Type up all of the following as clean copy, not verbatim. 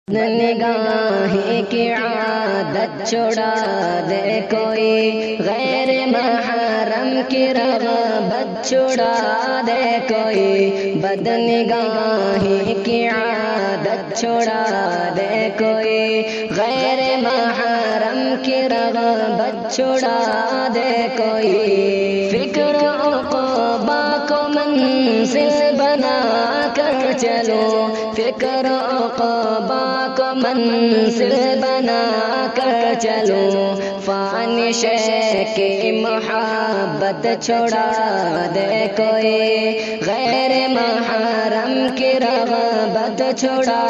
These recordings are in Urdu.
نگاہیں کی عادت چھڑا دے کوئی، غیر محرم کی رغبت چھڑا دے کوئی، بد نگاہیں کی عادت چھڑا دے کوئی، غیر محرم کی رغبت چھڑا دے کوئی، فکر عقبہ کو منزل بنا کر چلو، فکر عقبہ کو منزل بنا کر چلو، فانی شے کی محبت چھوڑا دے کوئی، غیر محرم کی رغبت چھوڑا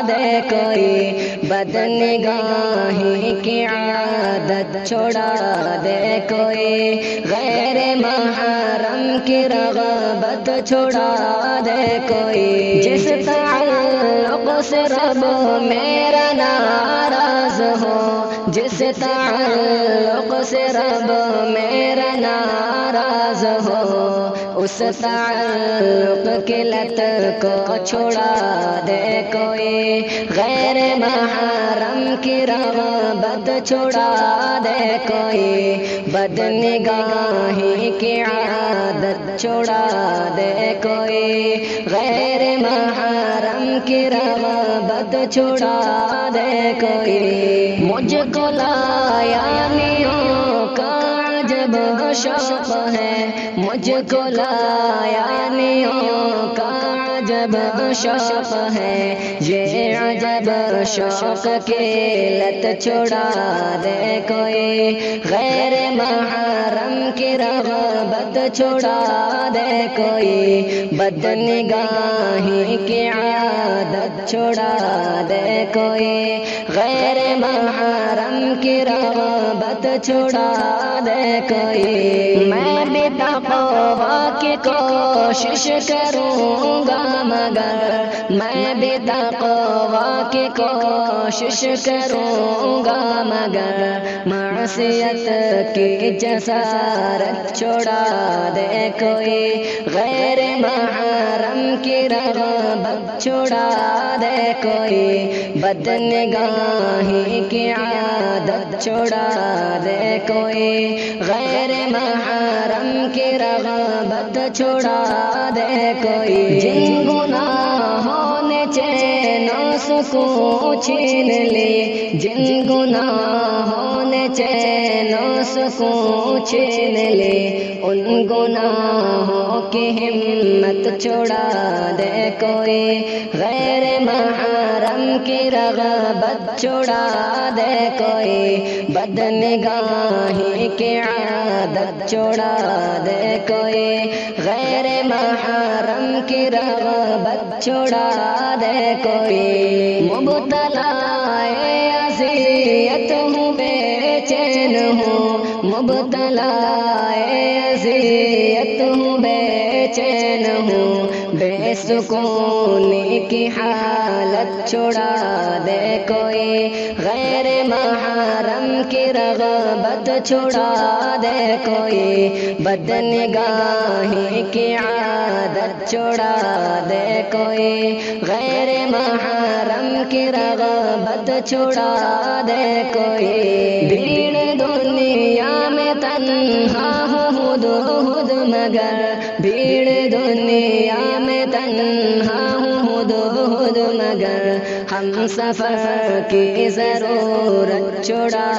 دے کوئی، بد نگاہیں کی عادت چھوڑا دے کوئی، غیر محرم کی رغبت چھوڑا دے کوئی، جس تعلق سے رب میرا ناراض ہو، جس تعلق سے رب میرا ناراض ہو، اس تعلق کی لت کو چھوڑا دے کوئی، غیر محرم کی رغبت چھوڑا دے کوئی، بد نگاہیں کی عادت چھوڑا دے کوئی، غیر محرم کی رغبت چھوڑا دے کوئی، مجھ کو لایانیوں کا عجب شوق ہے، مجھ کو لایانیوں کا عجب شوق ہے، یہ عجب شوق کی لت چھوڑا دے کوئی، غیر محرم کی رغبت چھوڑا دے کوئی، بد نگاہیں کی عادت چھوڑا دے کوئی، غیر محرم کی رغبت چھوڑا دے کوئی، میں بھی تقویٰ کی کوشش کروں گا مگر، میں بھی تقویٰ کی کوشش کروں گا مگر، معصیت کی جسارت چھوڑا دے کوئی، غیر محرم کی رغبت چھوڑا دے کوئی، بد نگاہیں کی عادت چھوڑا دے کوئی، غیر محرم کی رغبت چھوڑا دے کوئی، جن گناہوں نے چین و سکون چھین لی، جن گناہوں نے چین و سکون چھین لی، ان گناہوں کی ہمت چھوڑا دے کوئی، غیر محرم کی رغبت چھوڑا دے کوئی، بد نگاہیں کی عادت چھوڑا دے کوئی، غیر محرم کی رغبت چھوڑا دے کوئی، مبتلا اذیت ہوں بے چین ہوں، مبتلا اذیت ہوں بے چین ہوں، بے سکونی کی حالت چھوڑا دے کوئی، غیر محرم کی رغبت چھوڑا دے کوئی، بد نگاہیں کی عادت چھوڑا دے کوئی، غیر محرم کی رغبت چھوڑا دے کوئی، بھیڑ دنیا میں تنہا ہد ہد مگر، بھیڑ دنیا میں تنہا ہد ہد مگر، ہم سفر کی ضرورت چھوڑا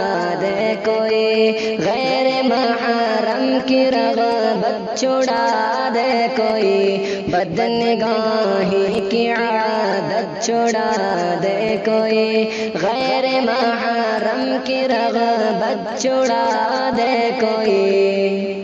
دے کوئی، غیر محرم کی رغبت چھوڑا دے کوئی، بد نگاہیں کی عادت چھوڑا دے کوئی، غیر محرم کی رغبت چھوڑا دے کوئی۔